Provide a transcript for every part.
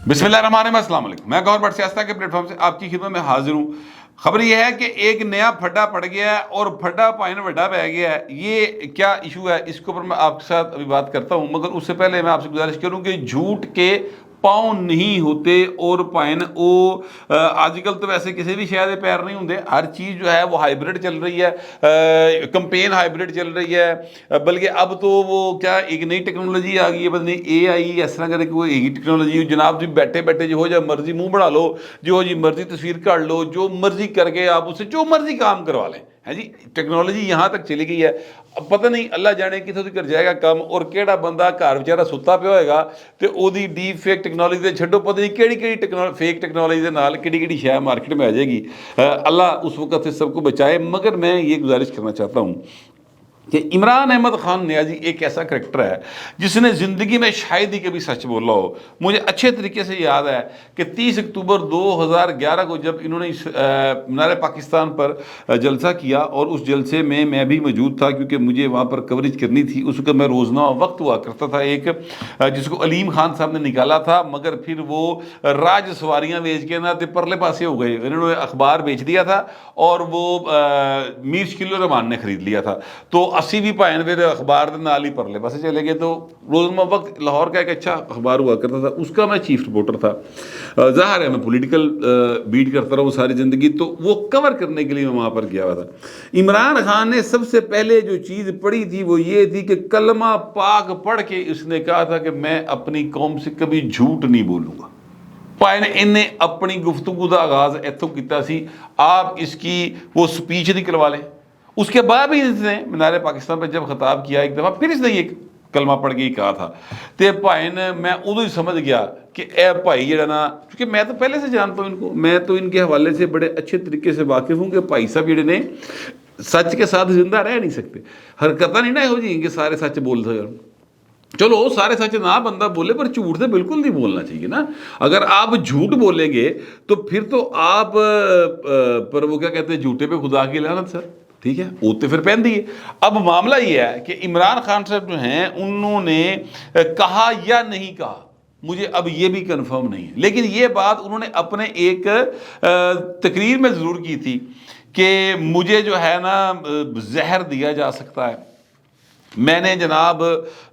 بسم اللہ الرحمن الرحیم، السلام علیکم۔ میں گور بٹ سیاستہ کے پلیٹ فارم سے آپ کی خدمت میں حاضر ہوں۔ خبر یہ ہے کہ ایک نیا پھڈا پڑ گیا ہے اور پھڈا پائن وڈا بہ گیا ہے۔ یہ کیا ایشو ہے، اس کے اوپر میں آپ کے ساتھ ابھی بات کرتا ہوں، مگر اس سے پہلے میں آپ سے گزارش کروں کہ جھوٹ کے پاؤں نہیں ہوتے اور پائن آج کل تو ویسے کسی بھی شاید پیر نہیں ہوتے، ہر چیز جو ہے وہ ہائیبریڈ چل رہی ہے، کمپین ہائیبریڈ چل رہی ہے، بلکہ اب تو وہ کیا ایک نئی ٹیکنالوجی آ گئی ہے، پتہ نہیں اے آئی اس طرح کرے کہ وہ ایک ٹیکنالوجی جناب جی بیٹھے بیٹھے جو ہو جائے مرضی منہ بڑھا لو، جو جی مرضی تصویر کاٹ لو، جو مرضی کر کے آپ اس سے جو مرضی کام کروا لیں۔ ہے جی، ٹیکنالوجی یہاں تک چلی گئی ہے، اب پتہ نہیں اللہ جانے کتوں تک کر جائے گا کام، اور کیڑا بندہ گھر بیچارہ ستا پیا ہوئے گا تو وہ ڈیپ فیک ٹیکنالوجی سے چھڈو، پتہ نہیں کیڑی فیک ٹیکنالوجی کے نال کیڑی شے مارکیٹ میں آ جائے گی۔ اللہ اس وقت سے سب کو بچائے۔ مگر میں یہ گزارش کرنا چاہتا ہوں کہ عمران احمد خان نیازی ایک ایسا کریکٹر ہے جس نے زندگی میں شاید ہی کبھی سچ بولا ہو۔ مجھے اچھے طریقے سے یاد ہے کہ 30 اکتوبر 2011 کو جب انہوں نے مینار پاکستان پر جلسہ کیا، اور اس جلسے میں بھی موجود تھا کیونکہ مجھے وہاں پر کوریج کرنی تھی۔ اس وقت میں روزنامہ وقت ہوا کرتا تھا ایک، جس کو علیم خان صاحب نے نکالا تھا، مگر پھر وہ راج سواریاں بیچ کے نہ تے پرلے پاسے ہو گئے، انہوں نے اخبار بیچ دیا تھا اور وہ میر شکیل الرحمان نے خرید لیا تھا۔ تو 80 بھی پائن پھر اخبار دے نال ہی پرلے پاسے چلے گئے۔ تو روزنامہ وقت لاہور کا ایک اچھا اخبار ہوا کرتا تھا، اس کا میں چیف رپورٹر تھا۔ ظاہر ہے میں پولیٹیکل بیٹ کرتا رہا ہوں ساری زندگی، تو وہ کور کرنے کے لیے میں وہاں پر گیا ہوا تھا۔ عمران خان نے سب سے پہلے جو چیز پڑھی تھی وہ یہ تھی کہ کلمہ پاک پڑھ کے اس نے کہا تھا کہ میں اپنی قوم سے کبھی جھوٹ نہیں بولوں گا۔ پائن انہیں اپنی گفتگو کا آغاز ایتھوں کیتا سی، آپ اس کی وہ سپیچ نکلوا لیں۔ اس کے بعد بھی اس نے مینار پاکستان پہ جب خطاب کیا ایک دفعہ، پھر اس نے یہ کلمہ پڑھ کے ہی کہا تھا۔ تے پائن میں ادو ہی سمجھ گیا کہ اے بھائی جڑا نا، کیونکہ میں تو پہلے سے جانتا ہوں ان کو، میں تو ان کے حوالے سے بڑے اچھے طریقے سے واقف ہوں کہ بھائی صاحب جڑے نے سچ کے ساتھ زندہ رہ نہیں سکتے۔ حرکتیں نہیں نہ ہو جی کہ سارے سچ بول سکیں۔ چلو سارے سچ نہ بندہ بولے، پر جھوٹ سے بالکل نہیں بولنا چاہیے نا۔ اگر آپ جھوٹ بولیں گے تو پھر تو آپ پر وہ کیا کہتے ہیں، جھوٹے پہ خدا کی لعنت سر، ٹھیک ہے، وہ تو پھر پہن دیے۔ اب معاملہ یہ ہے کہ عمران خان صاحب جو ہیں انہوں نے کہا یا نہیں کہا، مجھے اب یہ بھی کنفرم نہیں ہے، لیکن یہ بات انہوں نے اپنے ایک تقریر میں ضرور کی تھی کہ مجھے جو ہے نا زہر دیا جا سکتا ہے۔ میں نے جناب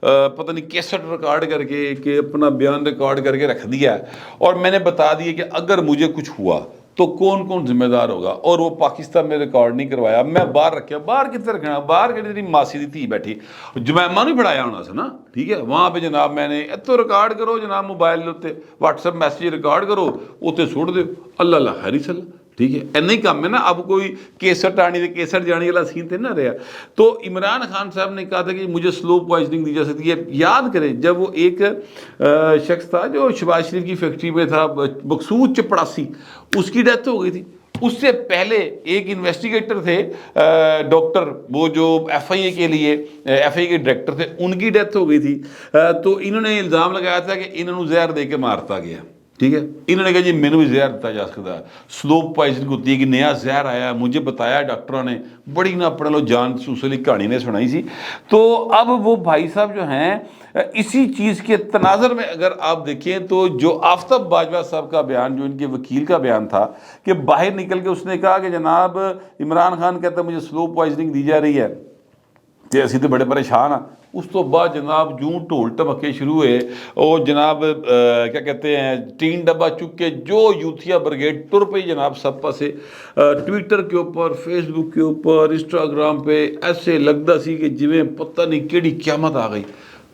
پتہ نہیں کیسٹ ریکارڈ کر کے کہ اپنا بیان ریکارڈ کر کے رکھ دیا ہے، اور میں نے بتا دیا کہ اگر مجھے کچھ ہوا تو کون کون ذمہ دار ہوگا، اور وہ پاکستان میں ریکارڈ نہیں کروایا، میں باہر رکھا۔ باہر کتنے رکھنا، باہر کی تیری ماسی دی تھی بیٹھی جمعہ نہیں پڑھایا ہونا سے نا، ٹھیک ہے، وہاں پہ جناب میں نے تو ریکارڈ کرو جناب، موبائل اتنے واٹس ایپ میسیج ریکارڈ کرو، اتنے سٹ دو، اللہ اللہ خیر صلی، ٹھیک ہے، ایسا ہی کام ہے نا۔ اب کوئی کیسٹ آنی تھی کیسٹ جانی والا سین تھے نہ رہا۔ تو عمران خان صاحب نے کہا تھا کہ مجھے سلو پوائزننگ دی جا سکتی ہے۔ یاد کریں جب وہ ایک شخص تھا جو شہباز شریف کی فیکٹری میں تھا، مقصود چپڑاسی، اس کی ڈیتھ ہو گئی تھی۔ اس سے پہلے ایک انویسٹیگیٹر تھے ڈاکٹر، وہ جو ایف آئی اے کے لیے ایف آئی اے کے ڈائریکٹر تھے، ان کی ڈیتھ ہو گئی تھی۔ تو انہوں نے الزام لگایا تھا کہ انہوں نے زہر دے کے مارتا گیا، ٹھیک ہے۔ انہوں نے کہا جی مینوں بھی زہر دیتا جا سکتا ہے، سلو پوائزننگ ہوتی ہے کہ نیا زہر آیا، مجھے بتایا ڈاکٹروں نے، بڑی نہ اپنے لو جان سوسلی کہانی نے سنائی سی۔ تو اب وہ بھائی صاحب جو ہیں اسی چیز کے تناظر میں اگر آپ دیکھیں تو جو آفتاب باجوہ صاحب کا بیان، جو ان کے وکیل کا بیان تھا کہ باہر نکل کے اس نے کہا کہ جناب عمران خان کہتا ہے مجھے سلو پوائزننگ دی جا رہی ہے کہ اسی تو بڑے پریشان ہیں۔ اس تو بعد جناب جوں ڈھول ٹمکے شروع ہوئے، اور جناب کیا کہتے ہیں تین ڈبہ چک کے جو یوتھیا بریگیڈ ٹر پئی جناب سب پاسے، ٹویٹر کے اوپر، فیس بک کے اوپر، انسٹاگرام پہ ایسے لگتا سی کہ جویں پتہ نہیں کیڑی قیامت آ گئی۔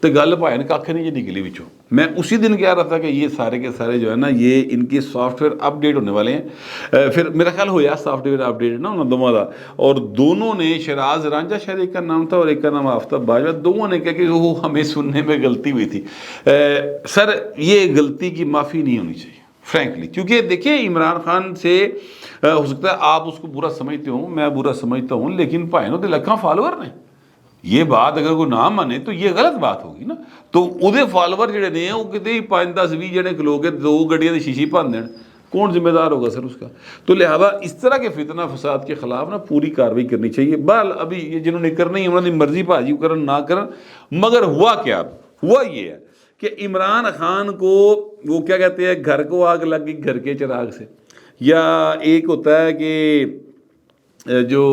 تو گل بھائی نے کھ نہیں جی نکلی بچوں۔ میں اسی دن کہہ رہا تھا کہ یہ سارے کے سارے جو ہے نا یہ ان کے سافٹ ویئر اپ ڈیٹ ہونے والے ہیں۔ پھر میرا خیال ہوا سافٹ ویئر اپ ڈیٹ نا انہوں دونوں کا، اور دونوں نے شراز رانجھا شاید ایک کا نام تھا اور ایک کا نام آفتاب باجوہ، دونوں نے کہا کہ وہ ہمیں سننے میں غلطی ہوئی تھی۔ سر یہ غلطی کی معافی نہیں ہونی چاہیے فرینکلی، کیونکہ دیکھیں عمران خان سے ہو سکتا ہے آپ اس کو برا سمجھتے ہوں، میں برا سمجھتا ہوں، لیکن بھائی نے لکھاں فالوور نے، یہ بات اگر کوئی نہ مانے تو یہ غلط بات ہوگی نا۔ تو وہ فالوور جڑے نے وہ کتنے 5-10-20 جنے کھلو کے 2 گڈیاں دی شیشی بھن دین، کون ذمہ دار ہوگا سر اس کا؟ تو لہذا اس طرح کے فتنہ فساد کے خلاف نا پوری کارروائی کرنی چاہیے۔ بہرحال ابھی یہ جنہوں نے کرنی ہے انہوں نے مرضی بھاجی کرن نہ کرن، مگر ہوا کیا؟ ہوا یہ ہے کہ عمران خان کو وہ کیا کہتے ہیں گھر کو آگ لگ گئی گھر کے چراغ سے، یا ایک ہوتا ہے کہ جو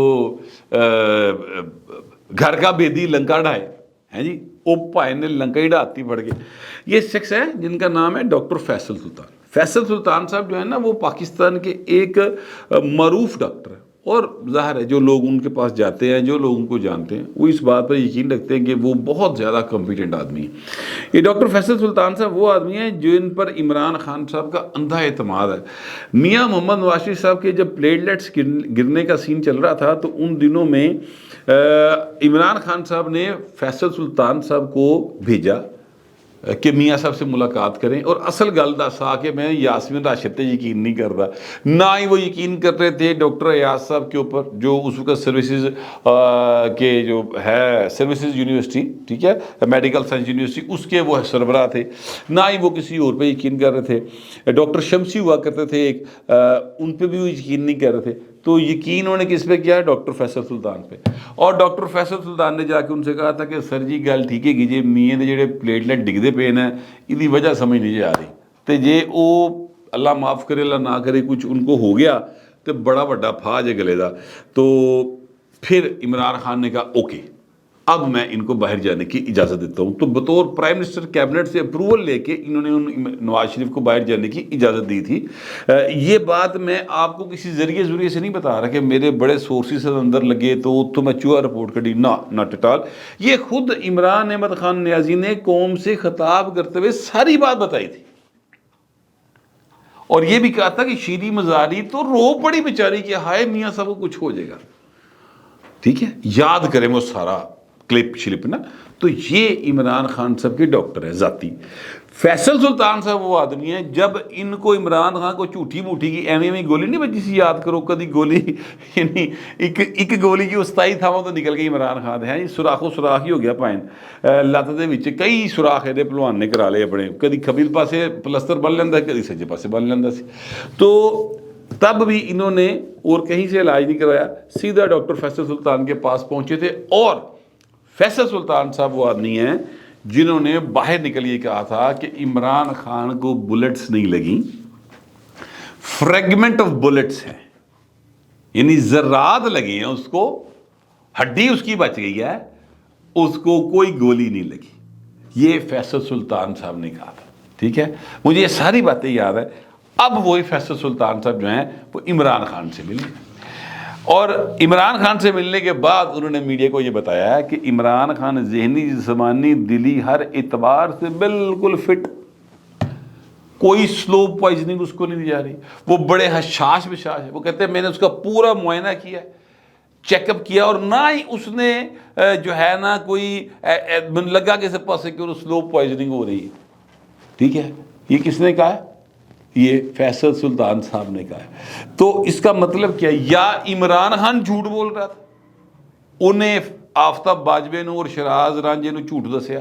گھر کا بیدی لنکا ڈھائے ہیں جی، وہ پائے نے لنکا ہی ڈھاتی پڑ گئے. یہ شخص ہے جن کا نام ہے ڈاکٹر فیصل سلطان. فیصل سلطان صاحب جو ہے نا وہ پاکستان کے ایک معروف ڈاکٹر ہیں، اور ظاہر ہے جو لوگ ان کے پاس جاتے ہیں، جو لوگ ان کو جانتے ہیں، وہ اس بات پر یقین رکھتے ہیں کہ وہ بہت زیادہ کمپیٹنٹ آدمی ہیں. یہ ڈاکٹر فیصل سلطان صاحب وہ آدمی ہیں جن پر عمران خان صاحب کا اندھا اعتماد ہے. میاں محمد نواز شریف صاحب کے جب پلیٹلیٹس گرنے کا سین چل رہا تھا تو ان دنوں میں عمران خان صاحب نے فیصل سلطان صاحب کو بھیجا کہ میاں صاحب سے ملاقات کریں، اور اصل گل دس آ کے میں یاسمین راشد تے یقین نہیں کرتا، نہ ہی وہ یقین کر رہے تھے ڈاکٹر ایاز صاحب کے اوپر جو اس وقت سروسز کے جو ہے سروسز یونیورسٹی، ٹھیک ہے، میڈیکل سائنس یونیورسٹی، اس کے وہ سربراہ تھے، نہ ہی وہ کسی اور پہ یقین کر رہے تھے. ڈاکٹر شمسی ہوا کرتے تھے ایک، ان پہ بھی وہ یقین نہیں کر رہے تھے. تو یقین انہوں نے کس پہ کیا؟ ڈاکٹر فیصل سلطان پہ. اور ڈاکٹر فیصل سلطان نے جا کے ان سے کہا تھا کہ سر جی گل ٹھیک ہے کہ جی میاں دے جڑے پلیٹلیٹ ڈگدے پے نے یہ وجہ سمجھ نہیں آ رہی، تو جے وہ اللہ معاف کرے اللہ نہ کرے کچھ ان کو ہو گیا تو بڑا بڑا پھا جے گلے دا. تو پھر عمران خان نے کہا اوکے اب میں ان کو باہر جانے کی اجازت دیتا ہوں. تو بطور پرائم منسٹر کیبنٹ سے اپروول لے کے انہوں نے نواز شریف کو باہر جانے کی اجازت دی تھی. یہ بات میں آپ کو کسی ذریعے سے نہیں بتا رہا کہ میرے بڑے سورسز اندر لگے تو میں چوہا رپورٹ کر دی، ناٹ ایٹ آل. یہ خود عمران احمد خان نیازی نے قوم سے خطاب کرتے ہوئے ساری بات بتائی تھی، اور یہ بھی کہا تھا کہ شیریں مزاری تو رو پڑی بیچاری کہ ہائے میاں صاحب کو کچھ ہو جائے گا. ٹھیک ہے، یاد کریں وہ سارا کلپ شلپ نا. تو یہ عمران خان صاحب کے ڈاکٹر ہے ذاتی. فیصل سلطان صاحب وہ آدمی ہیں جب ان کو عمران خان کو جھوٹی موٹی کی ایویں گولی نہیں بجی سی، یاد کرو کدی گولی یعنی ایک گولی کی استائی تھا وہ تو نکل گئی عمران خان ہے سوراخو سوراخ ہی ہو گیا پائن لت دے وچ کئی سوراخ یہ پہلوان نے کرا لے اپنے، کدی کھبی پاسے پلستر بن لینا کدی سجے پاسے بن لینا سی. تو تب بھی انہوں نے اور کہیں سے علاج نہیں کروایا، سیدھا ڈاکٹر فیصل سلطان کے پاس پہنچے تھے. اور فیصل سلطان صاحب وہ آدمی ہیں جنہوں نے باہر نکل یہ کہا تھا کہ عمران خان کو بلٹس نہیں لگیں، فریگمنٹ آف بلٹس ہیں، یعنی ذرات لگے ہیں اس کو، ہڈی اس کی بچ گئی ہے، اس کو کوئی گولی نہیں لگی. یہ فیصل سلطان صاحب نے کہا تھا. ٹھیک ہے، مجھے یہ ساری باتیں یاد ہے. اب وہی فیصل سلطان صاحب جو ہیں وہ عمران خان سے ملے، اور عمران خان سے ملنے کے بعد انہوں نے میڈیا کو یہ بتایا ہے کہ عمران خان ذہنی جسمانی دلی ہر اعتبار سے بالکل فٹ، کوئی سلو پوائزننگ اس کو نہیں دی جا رہی. وہ بڑے حشاش بشاش ہے، وہ کہتے ہیں میں نے اس کا پورا معائنہ کیا، چیک اپ کیا، اور نہ ہی اس نے جو ہے نا کوئی لگا کہ سے پاسے کہ سلو پوائزننگ ہو رہی ہے. ٹھیک ہے، یہ کس نے کہا ہے؟ یہ فیصل سلطان صاحب نے کہا ہے. تو اس کا مطلب کیا ہے؟ یا عمران خان جھوٹ بول رہا تھا، انہیں آفتاب باجوے نو اور شراز رانجے نو جھوٹ دسیا،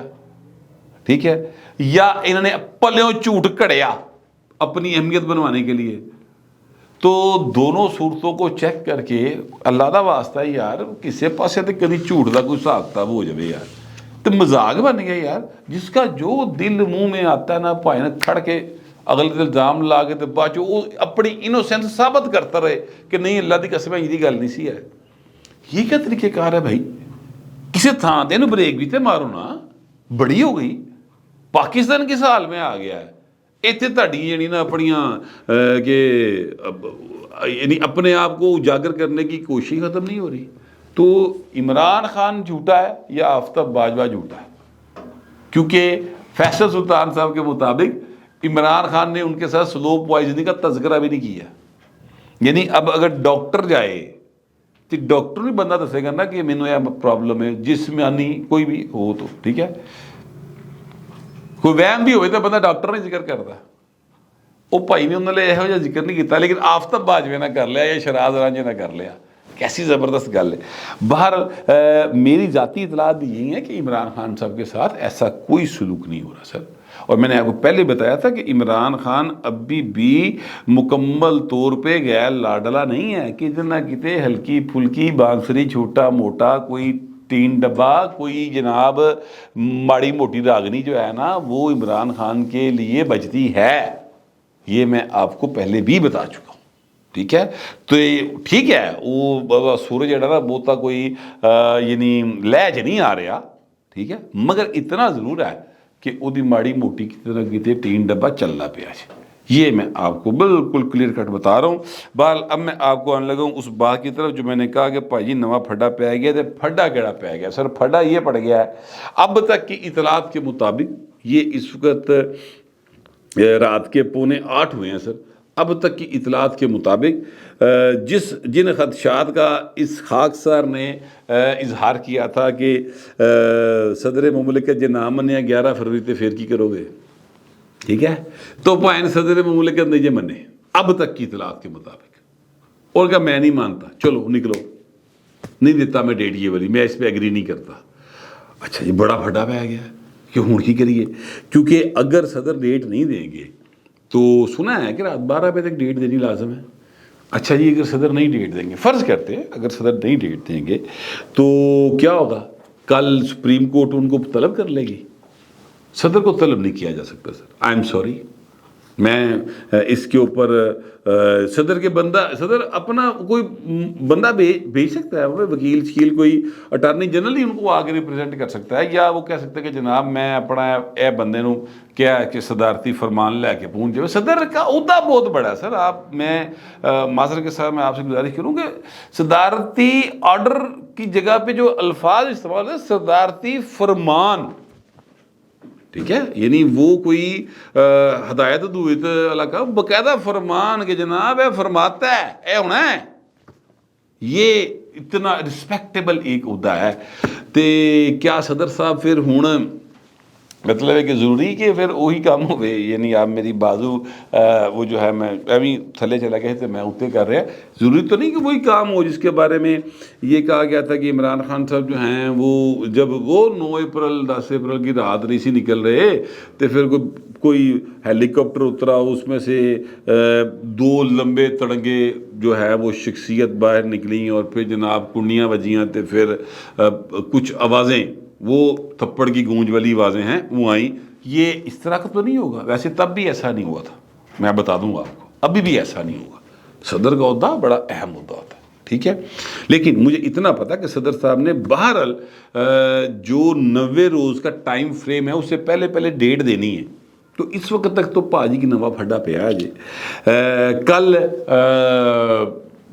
ٹھیک ہے، یا انہوں نے پلیوں جھوٹ کڑیا اپنی اہمیت بنوانے کے لیے. تو دونوں صورتوں کو چیک کر کے اللہ دا واسطہ ہے یار کسے پاسے تے کدی جھوٹ دا کوئی حساب کتاب ہو جائے یار، تو مذاق بن گیا یار. جس کا جو دل منہ میں آتا ہے نا بھائی نے کھڑ کے اگلے دل الزام لا کے تو بعد وہ اپنی انوسینس ثابت کرتا رہے کہ نہیں اللہ دی قسم یہ گل نہیں سی ہے. یہ کیا طریقہ کار ہے بھائی؟ کسی تھان تے بریک بھی تے مارو نا، بڑی ہو گئی. پاکستان کس حال میں آ گیا ہے؟ اتنے تہاڈی یعنی نا اپنیاں کہ یعنی اپنے آپ کو اجاگر کرنے کی کوشش ختم نہیں ہو رہی. تو عمران خان جھوٹا ہے یا آفتاب باجوہ جھوٹا ہے؟ کیونکہ فیصل سلطان صاحب کے مطابق عمران خان نے ان کے ساتھ سلو پوائزننگ کا تذکرہ بھی نہیں کیا. یعنی اب اگر ڈاکٹر جائے تو ڈاکٹر بھی بندہ دسے گا نا کہ مینوں یہ پرابلم ہے جسمانی کوئی بھی ہو تو ٹھیک ہے. کوئی وہم بھی ہوئے تو بندہ ڈاکٹر نہیں ذکر کرتا. وہ بھائی نے انہوں نے یہو جہا ذکر نہیں کیتا، لیکن آفتاب باجوے نہ کر لیا یا شراز رانجے نہ کر لیا. کیسی زبردست گل ہے. باہر میری ذاتی اطلاعات بھی یہی ہے کہ عمران خان صاحب کے ساتھ ایسا کوئی سلوک نہیں ہو رہا سر. اور میں نے آپ کو پہلے بتایا تھا کہ عمران خان ابھی بھی مکمل طور پہ غیر لاڈلا نہیں ہے، کتنا کتے ہلکی پھلکی بانسری چھوٹا موٹا کوئی تین ڈبہ کوئی جناب ماڑی موٹی راگنی جو ہے نا وہ عمران خان کے لیے بجتی ہے، یہ میں آپ کو پہلے بھی بتا چکا ہوں، ٹھیک ہے؟ تو ٹھیک ہے وہ سورج جڑا نا بہتا کوئی یعنی لہج نہیں آ رہا، ٹھیک ہے، مگر اتنا ضرور ہے کہ وہ دی ماڑی موٹی کی طرح کیتے تین ڈبہ چلنا پیا ہے، یہ میں آپ کو بالکل کلیئر کٹ بتا رہا ہوں۔ بہرحال اب میں آپ کو آنے لگا ہوں اس بات کی طرف جو میں نے کہا کہ بھائی جی نواں پھڈا پہ گیا، تو پھڈا کیڑا پہ گیا؟ سر پھڈا یہ پڑ گیا ہے اب تک کی اطلاعات کے مطابق، یہ اس وقت رات کے 7:45 ہوئے ہیں سر، اب تک کی اطلاعات کے مطابق جن خدشات کا اس خاکسار نے اظہار کیا تھا کہ صدر مملکت جے نہ منیا 11 فروری تے پھر کی کرو گے، ٹھیک ہے، تو پوائن صدر مملکت نہیں جے منے اب تک کی اطلاعات کے مطابق، اور کہا میں نہیں مانتا، چلو نکلو، نہیں دیتا میں ڈیٹ یہ والی، میں اس پہ ایگری نہیں کرتا۔ اچھا یہ بڑا پھڈا پہ گیا کہ ہوں کی کریے، کیونکہ اگر صدر ڈیٹ نہیں دیں گے تو سنا ہے کہ رات 12 بجے تک ڈیٹ دینی لازم ہے۔ اچھا جی اگر صدر نہیں ڈیٹ دیں گے، فرض کرتے ہیں اگر صدر نہیں ڈیٹ دیں گے تو کیا ہوگا؟ کل سپریم کورٹ ان کو طلب کر لے گی، صدر کو طلب نہیں کیا جا سکتا سر، آئی ایم سوری، میں اس کے اوپر صدر کے بندہ، صدر اپنا کوئی بندہ بھیج سکتا ہے، وکیل شکیل کوئی اٹارنی جنرل ہی ان کو آگے ریپرزینٹ کر سکتا ہے، یا وہ کہہ سکتا ہے کہ جناب میں اپنا اے بندے نو کیا ہے کہ صدارتی فرمان لے کے پہنچ جائے۔ صدر کا عہدہ بہت بڑا ہے سر، آپ میں معذرت کے ساتھ میں آپ سے گزارش کروں کہ صدارتی آرڈر کی جگہ پہ جو الفاظ استعمال ہے صدارتی فرمان، ٹھیک ہے، یعنی وہ کوئی ہدایت دویت علاقہ باقاعدہ فرمان کے جناب ہے فرماتا ہے اے ہونا ہے، یہ اتنا رسپیکٹیبل ایک عہدہ ہے۔ تے کیا صدر صاحب پھر ہوں مطلب ہے کہ ضروری کہ پھر وہی کام ہوئے، یعنی آپ میری بازو وہ جو ہے میں ایویں تھلے چلا گئے تھے میں اتنے کر رہا، ضروری تو نہیں کہ وہی کام ہو جس کے بارے میں یہ کہا گیا تھا کہ عمران خان صاحب جو ہیں وہ جب وہ 9 اپریل 10 اپریل کی رات نہیں سی نکل رہے تو پھر کوئی ہیلی کاپٹر اترا، اس میں سے 2 لمبے تڑنگے جو ہے وہ شخصیت باہر نکلیں اور پھر جناب کنڈیاں بجیاں تو پھر کچھ آوازیں وہ تھپڑ کی گونج والی آوازیں ہیں وہ آئیں، یہ اس طرح کا تو نہیں ہوگا، ویسے تب بھی ایسا نہیں ہوا تھا، میں بتا دوں گا آپ کو، ابھی بھی ایسا نہیں ہوگا، صدر کا عہدہ بڑا اہم عہدہ ہوتا ہے، ٹھیک ہے، لیکن مجھے اتنا پتا کہ صدر صاحب نے بہرحال جو 90 روز کا ٹائم فریم ہے اس سے پہلے ڈیٹ دینی ہے، تو اس وقت تک تو پاجی کی نواں پھڈا پیا ہے جی، کل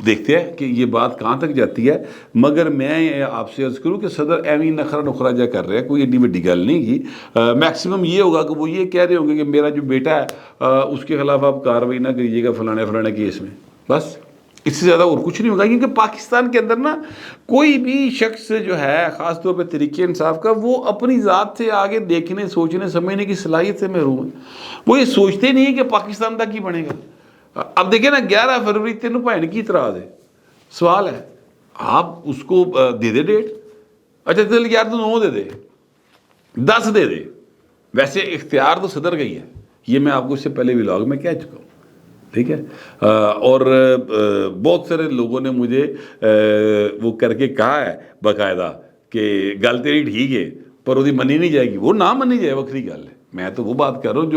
دیکھتے ہیں کہ یہ بات کہاں تک جاتی ہے، مگر میں آپ سے عرض کروں کہ صدر ایویں نخرا نخرا جا کر رہے ہیں، کوئی ایڈی بڑی گل نہیں کی، میکسیمم یہ ہوگا کہ وہ یہ کہہ رہے ہوں گے کہ میرا جو بیٹا ہے اس کے خلاف آپ کارروائی نہ کریے گا فلانے کیس میں، بس اس سے زیادہ اور کچھ نہیں ہوگا، کیونکہ پاکستان کے اندر نا کوئی بھی شخص جو ہے خاص طور پہ تحریک انصاف کا وہ اپنی ذات سے آگے دیکھنے سوچنے سمجھنے کی صلاحیت سے محروم ہے، وہ یہ سوچتے نہیں کہ پاکستان کا کی بنے گا۔ اب دیکھیں نا 11 فروری تینوں بھائن کی اعتراض ہے، سوال ہے آپ اس کو دے دے ڈیٹ، اچھا چل یار تو 9 دے دے 10 دے دے، ویسے اختیار تو صدر کا ہی ہے، یہ میں آپ کو اس سے پہلے ولاگ میں کہہ چکا ہوں، ٹھیک ہے، اور بہت سارے لوگوں نے مجھے وہ کر کے کہا ہے باقاعدہ کہ گل تیری ٹھیک ہے پر وہ منی نہیں جائے گی، وہ نہ منی جائے وکری گل ہے، میں تو وہ بات کر رہا ہوں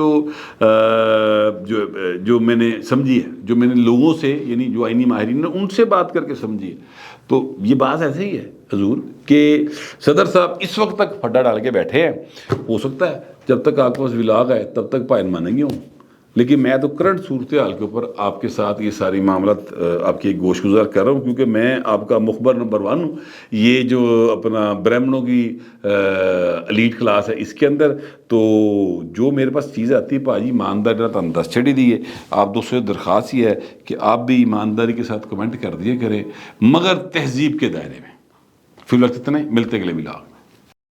جو میں نے سمجھی ہے، جو میں نے لوگوں سے یعنی جو آئینی ماہرین نے ان سے بات کر کے سمجھی ہے، تو یہ بات ایسے ہی ہے حضور کہ صدر صاحب اس وقت تک پھڈا ڈال کے بیٹھے ہیں، ہو سکتا ہے جب تک آپ کے پاس ولاگ ہے تب تک پائن مانیں گے ہوں، لیکن میں تو کرنٹ صورتحال کے اوپر آپ کے ساتھ یہ ساری معاملات آپ کی گوش گزار کر رہا ہوں، کیونکہ میں آپ کا مخبر نمبر 1 ہوں، یہ جو اپنا برہمنوں کی ایلیٹ کلاس ہے اس کے اندر، تو جو میرے پاس چیز آتی ہے پاجی ایمانداری تم دس چھڑی دی ہے، آپ دوستوں سے درخواست یہ ہے کہ آپ بھی ایمانداری کے ساتھ کمنٹ کر دیا کریں، مگر تہذیب کے دائرے میں۔ فی الوقت اتنے، ملتے اگلے ولاگ۔